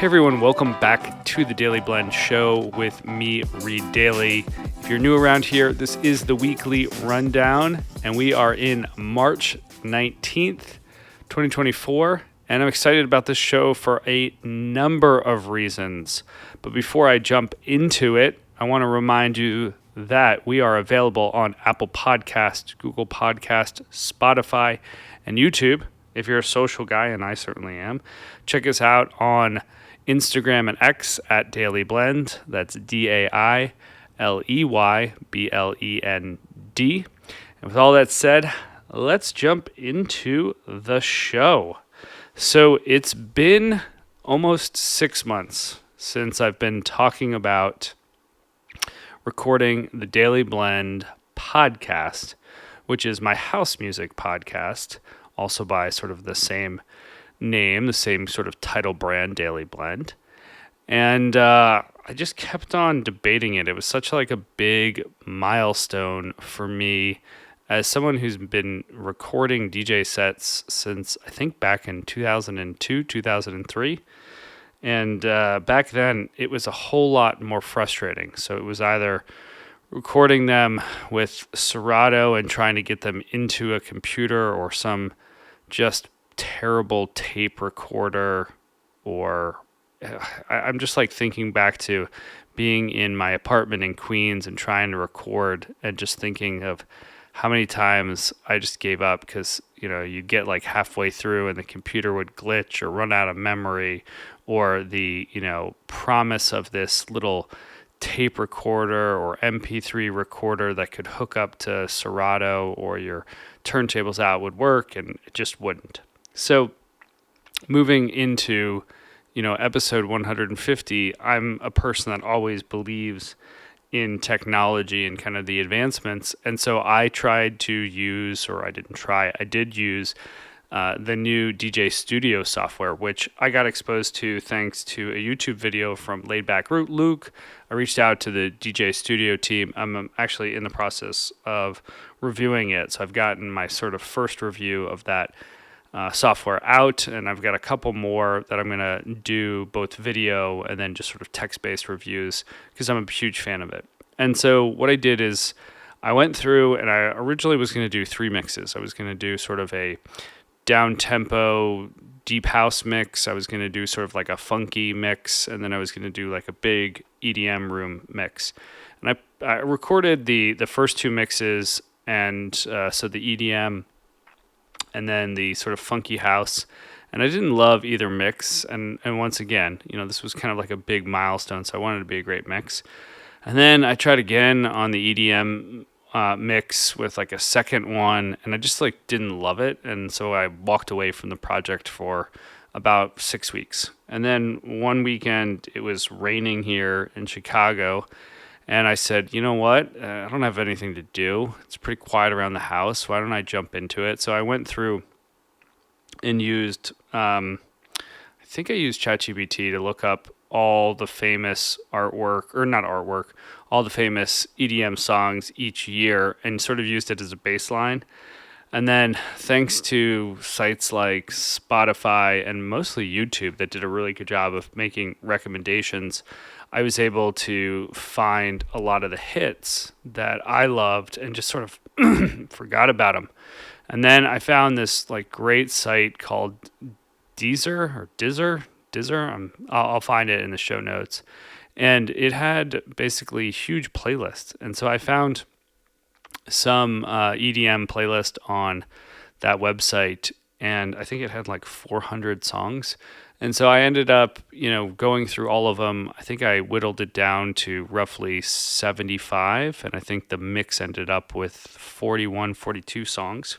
Hey everyone, welcome back to the Dailey Blend show with me, Reed Dailey. If you're new around here, this is the weekly rundown, and we are in March 19th, 2024, and I'm excited about this show for a number of reasons. But before I jump into it, I want to remind you that we are available on Apple Podcasts, Google Podcasts, Spotify, and YouTube. If you're a social guy, and I certainly am, check us out on Instagram and X at Dailey Blend. That's DAILEYBLEND. And with all that said, let's jump into the show. So it's been almost 6 months since I've been talking about recording the Dailey Blend podcast, which is my house music podcast, also by sort of the same name, the same sort of title brand, Dailey Blend. And I just kept on debating it. It was such like a big milestone for me as someone who's been recording DJ sets since I think back in 2002, 2003. And back then it was a whole lot more frustrating. So it was either recording them with Serato and trying to get them into a computer or some just terrible tape recorder, or I'm just like thinking back to being in my apartment in Queens and trying to record and just thinking of how many times I just gave up because, you know, you'd get like halfway through and the computer would glitch or run out of memory, or the, you know, promise of this little tape recorder or MP3 recorder that could hook up to Serato or your turntables out would work, and it just wouldn't. So moving into, you know, episode 150, I'm a person that always believes in technology and kind of the advancements. And so I tried to use, or I didn't try, I did use the new DJ Studio software, which I got exposed to thanks to a YouTube video from Laidback Luke. I reached out to the DJ Studio team. I'm actually in the process of reviewing it. So I've gotten my sort of first review of that software out, and I've got a couple more that I'm going to do, both video and then just sort of text-based reviews, because I'm a huge fan of it. And so what I did is I went through, and I originally was going to do 3 mixes. I was going to do sort of a down-tempo deep house mix. I was going to do sort of like a funky mix, and then I was going to do like a big EDM room mix. And I recorded the first 2 mixes, and so the EDM and then the sort of funky house. And I didn't love either mix. And once again, you know, this was kind of like a big milestone, so I wanted it to be a great mix. And then I tried again on the EDM mix with like a second one, and I just like didn't love it. And so I walked away from the project for about 6 weeks. And then one weekend it was raining here in Chicago, and I said, you know what? I don't have anything to do. It's pretty quiet around the house. Why don't I jump into it? So I went through and used, I think I used ChatGPT to look up all the famous artwork, or not artwork, all the famous EDM songs each year, and sort of used it as a baseline. And then thanks to sites like Spotify and mostly YouTube that did a really good job of making recommendations, I was able to find a lot of the hits that I loved and just sort of forgot about them. And then I found this like great site called Deezer. I'll find it in the show notes. And it had basically huge playlists. And so I found some EDM playlist on that website, and I think it had like 400 songs. And so I ended up, you know, going through all of them. I think I whittled it down to roughly 75, and I think the mix ended up with 41, 42 songs.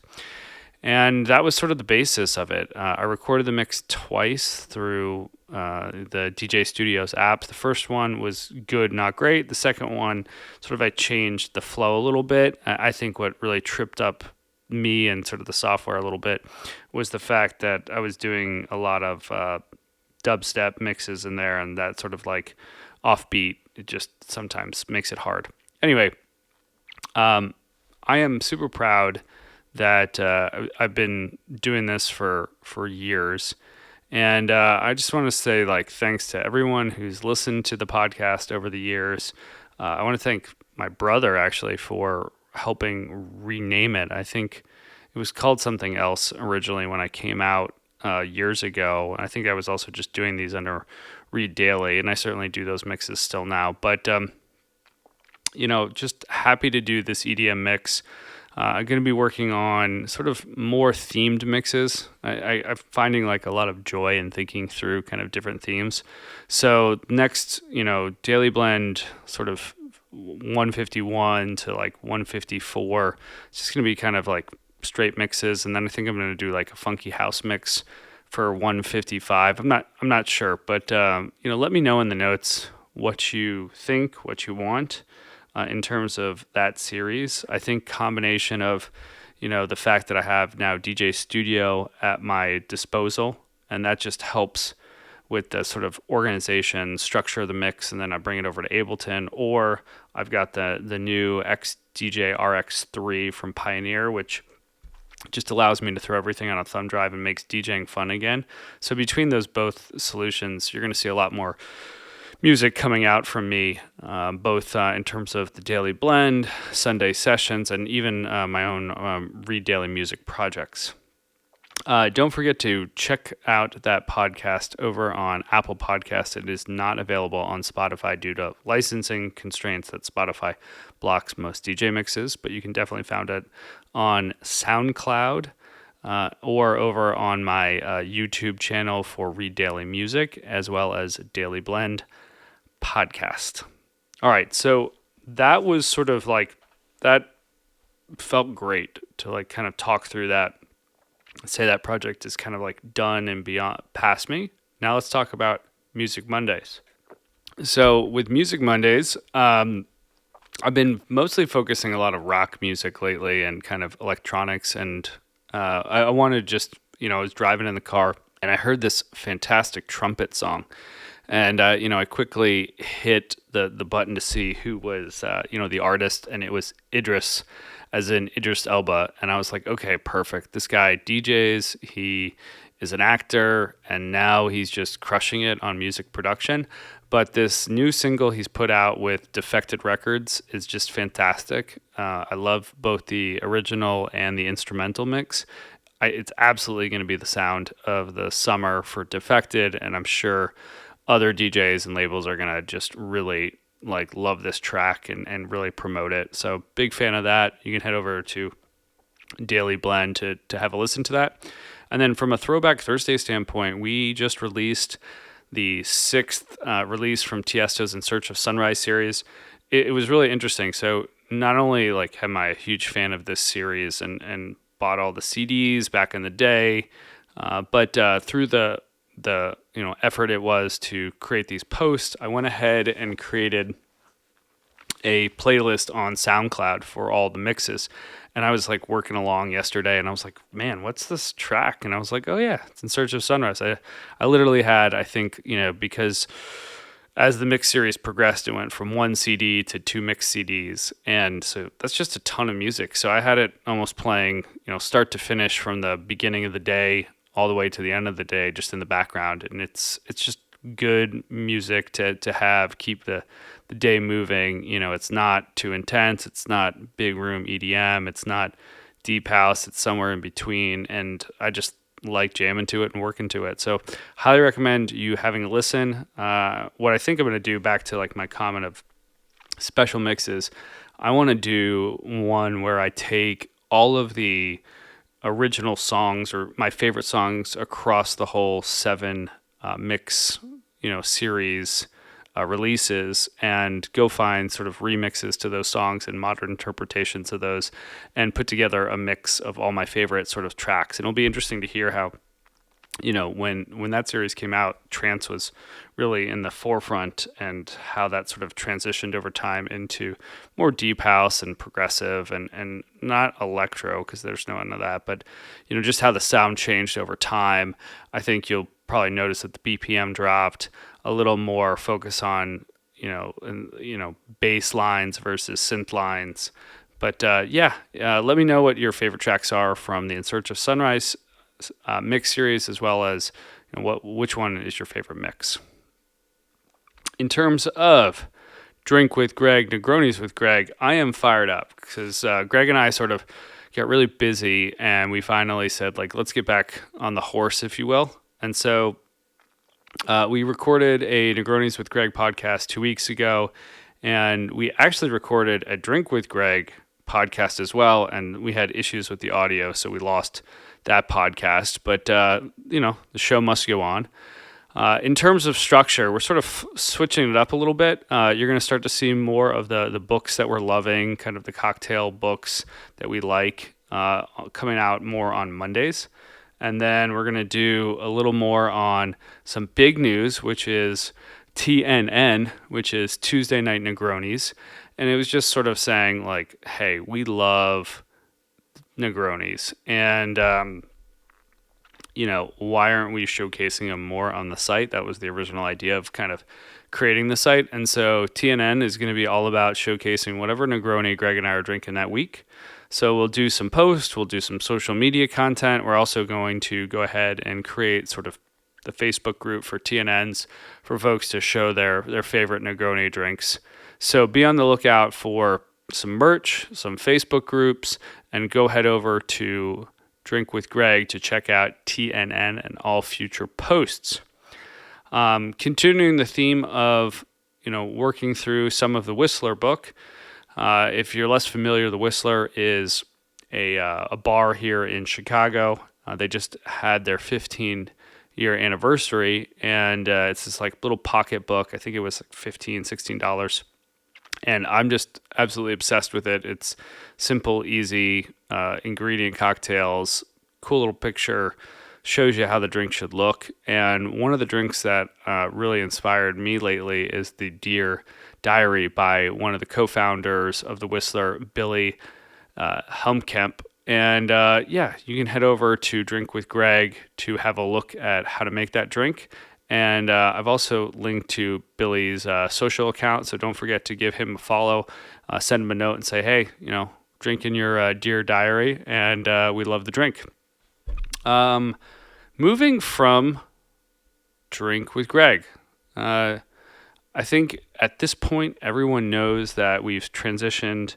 And that was sort of the basis of it. I recorded the mix twice through the DJ Studios app. The first one was good, not great. The second one, sort of I changed the flow a little bit. I think what really tripped up me and sort of the software a little bit was the fact that I was doing a lot of dubstep mixes in there, and that sort of like offbeat, it just sometimes makes it hard. Anyway, I am super proud that I've been doing this for years, And I just want to say, like, thanks to everyone who's listened to the podcast over the years. I want to thank my brother actually for helping rename it. I think it was called something else originally when I came out years ago. I think I was also just doing these under Read Daily, and I certainly do those mixes still now. But just happy to do this EDM mix. I'm going to be working on sort of more themed mixes. I'm finding like a lot of joy in thinking through kind of different themes. So next, Daily Blend sort of 151 to like 154. It's just going to be kind of like straight mixes, and then I think I'm going to do like a funky house mix for 155. I'm not sure, but let me know in the notes what you think, what you want in terms of that series. I think combination of, the fact that I have now DJ Studio at my disposal, and that just helps with the sort of organization, structure of the mix, and then I bring it over to Ableton, or I've got the new XDJ RX3 from Pioneer, which just allows me to throw everything on a thumb drive and makes DJing fun again. So between those both solutions, you're going to see a lot more music coming out from me, both in terms of the Daily Blend, Sunday sessions, and even my own Read Daily music projects. Don't forget to check out that podcast over on Apple Podcasts. It is not available on Spotify due to licensing constraints that Spotify blocks most DJ mixes, but you can definitely find it on SoundCloud or over on my YouTube channel for Read Daily Music, as well as Daily Blend podcast. All right, so that was sort of like, that felt great to like kind of talk through that, say that project is kind of like done and beyond past me. Now let's talk about Music Mondays. So with Music Mondays, I've been mostly focusing a lot of rock music lately and kind of electronics, and I wanted just, I was driving in the car and I heard this fantastic trumpet song. And, I quickly hit the button to see who was, the artist, and it was Idris, as in Idris Elba. And I was like, okay, perfect. This guy DJs, he is an actor, and now he's just crushing it on music production. But this new single he's put out with Defected Records is just fantastic. I love both the original and the instrumental mix. It's absolutely going to be the sound of the summer for Defected, and I'm sure other DJs and labels are going to just really like love this track and really promote it. So big fan of that. You can head over to Daily Blend to have a listen to that. And then from a Throwback Thursday standpoint, we just released the sixth release from Tiesto's In Search of Sunrise series. It was really interesting. So not only like am I a huge fan of this series and bought all the CDs back in the day, but through the effort it was to create these posts, I went ahead and created a playlist on SoundCloud for all the mixes. And I was like working along yesterday and I was like, man, what's this track? And I was like, oh yeah, it's In Search of Sunrise. I literally had, I think, because as the mix series progressed, it went from one CD to two mix CDs. And so that's just a ton of music. So I had it almost playing, start to finish from the beginning of the day all the way to the end of the day, just in the background. And it's just good music to have, keep the day moving. It's not too intense. It's not big room EDM. It's not deep house. It's somewhere in between. And I just like jamming to it and working to it. So highly recommend you having a listen. What I think I'm going to do, back to like my comment of special mixes, I want to do one where I take all of the original songs or my favorite songs across the whole 7 mix, series releases, and go find sort of remixes to those songs and modern interpretations of those, and put together a mix of all my favorite sort of tracks. And it'll be interesting to hear how, when that series came out, trance was really in the forefront, and how that sort of transitioned over time into more deep house and progressive and not electro, because there's no end of that, but just how the sound changed over time. I think you'll probably notice that the BPM dropped, a little more focus on bass lines versus synth lines. But let me know what your favorite tracks are from the In Search of Sunrise mix series, as well as which one is your favorite mix. In terms of Drink with Greg, Negronis with Greg, I am fired up because Greg and I sort of got really busy, and we finally said, like, let's get back on the horse, if you will. And so we recorded a Negronis with Greg podcast 2 weeks ago, and we actually recorded a Drink with Greg podcast as well, and we had issues with the audio, so we lost that podcast. But, the show must go on. In terms of structure, we're sort of switching it up a little bit. You're going to start to see more of the books that we're loving, kind of the cocktail books that we like, coming out more on Mondays. And then we're going to do a little more on some big news, which is TNN, which is Tuesday Night Negronis. And it was just sort of saying, like, hey, we love Negronis. And, why aren't we showcasing them more on the site? That was the original idea of kind of creating the site. And so TNN is going to be all about showcasing whatever Negroni Greg and I are drinking that week. So we'll do some posts, we'll do some social media content. We're also going to go ahead and create sort of the Facebook group for TNNs for folks to show their favorite Negroni drinks. So be on the lookout for some merch, some Facebook groups, and go head over to Drink with Greg to check out TNN and all future posts. Continuing the theme of, working through some of the Whistler book. If you're less familiar, the Whistler is a bar here in Chicago. They just had their 15-year anniversary, and it's this like little pocket book. I think it was like $15, $16. And I'm just absolutely obsessed with it. It's simple, easy ingredient cocktails, cool little picture, shows you how the drink should look. And one of the drinks that really inspired me lately is the Dear Diary by one of the co-founders of the Whistler, Billy Helmkamp. And you can head over to Drink with Greg to have a look at how to make that drink. And I've also linked to Billy's social account, so don't forget to give him a follow, send him a note and say, hey, drinking your Dear Diary, and we love the drink. Moving from Drink with Greg, I think at this point everyone knows that we've transitioned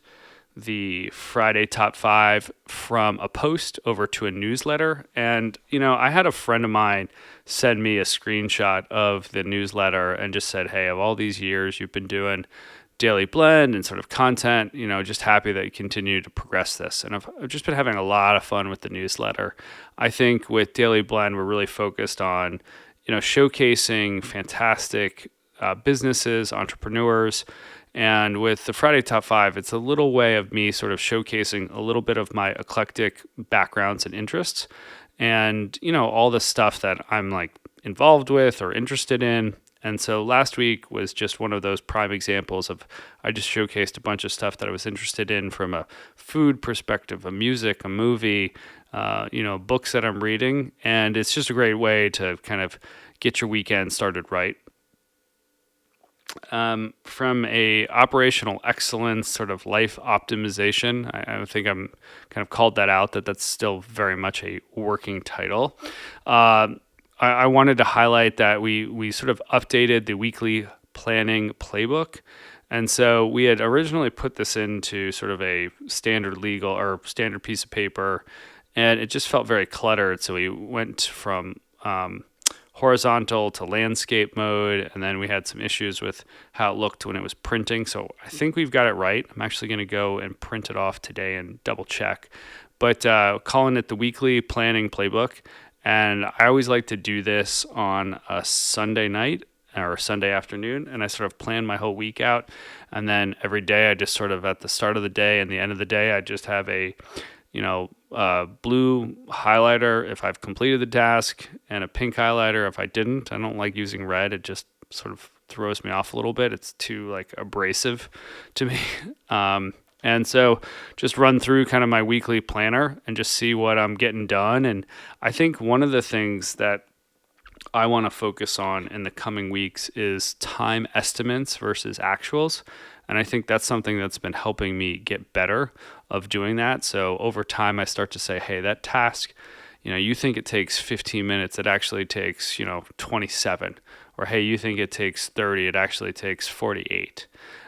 the Friday Top 5 from a post over to a newsletter. And, I had a friend of mine send me a screenshot of the newsletter and just said, hey, of all these years you've been doing Dailey Blend and sort of content, just happy that you continue to progress this. And I've just been having a lot of fun with the newsletter. I think with Dailey Blend, we're really focused on, showcasing fantastic businesses, entrepreneurs. And with the Friday Top 5, it's a little way of me sort of showcasing a little bit of my eclectic backgrounds and interests and, all the stuff that I'm like involved with or interested in. And so last week was just one of those prime examples of I just showcased a bunch of stuff that I was interested in from a food perspective, a music, a movie, books that I'm reading. And it's just a great way to kind of get your weekend started right. From a operational excellence sort of life optimization, I think I'm kind of called that out, that's still very much a working title. I wanted to highlight that we sort of updated the weekly planning playbook. And so we had originally put this into sort of a standard legal or standard piece of paper, and it just felt very cluttered. So we went from horizontal to landscape mode, and then we had some issues with how it looked when it was printing. So I think we've got it right. I'm actually going to go and print it off today and double check. But calling it the weekly planning playbook. And I always like to do this on a Sunday night or Sunday afternoon, and I sort of plan my whole week out. And then every day I just sort of at the start of the day and the end of the day, I just have a blue highlighter if I've completed the task and a pink highlighter if I didn't. I don't like using red. It just sort of throws me off a little bit. It's too like abrasive to me. And so just run through kind of my weekly planner and just see what I'm getting done. And I think one of the things that I want to focus on in the coming weeks is time estimates versus actuals. And I think that's something that's been helping me get better of doing that. So over time, I start to say, hey, that task, you think it takes 15 minutes, it actually takes, 27. Or, hey, you think it takes 30, it actually takes 48.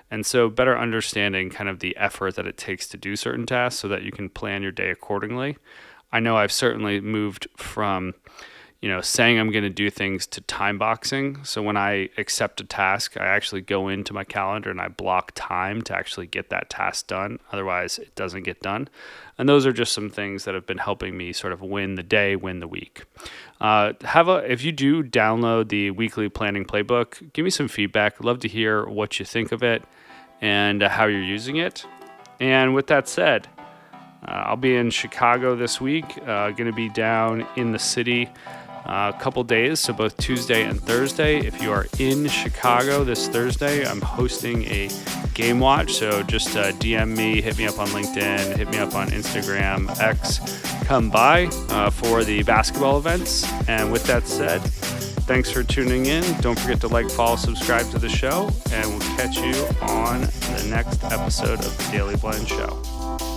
And so better understanding kind of the effort that it takes to do certain tasks so that you can plan your day accordingly. I know I've certainly moved from, saying I'm going to do things to time boxing. So when I accept a task, I actually go into my calendar and I block time to actually get that task done. Otherwise, it doesn't get done. And those are just some things that have been helping me sort of win the day, win the week. If you do download the weekly planning playbook, give me some feedback. I'd love to hear what you think of it and how you're using it. And with that said, I'll be in Chicago this week, going to be down in the city a couple days, so both Tuesday and Thursday. If you are in Chicago this Thursday, I'm hosting a game watch, so just DM me, hit me up on LinkedIn, hit me up on Instagram, X, come by for the basketball events. And with that said, thanks for tuning in. Don't forget to like, follow, subscribe to the show, and we'll catch you on the next episode of the Dailey Blend Show.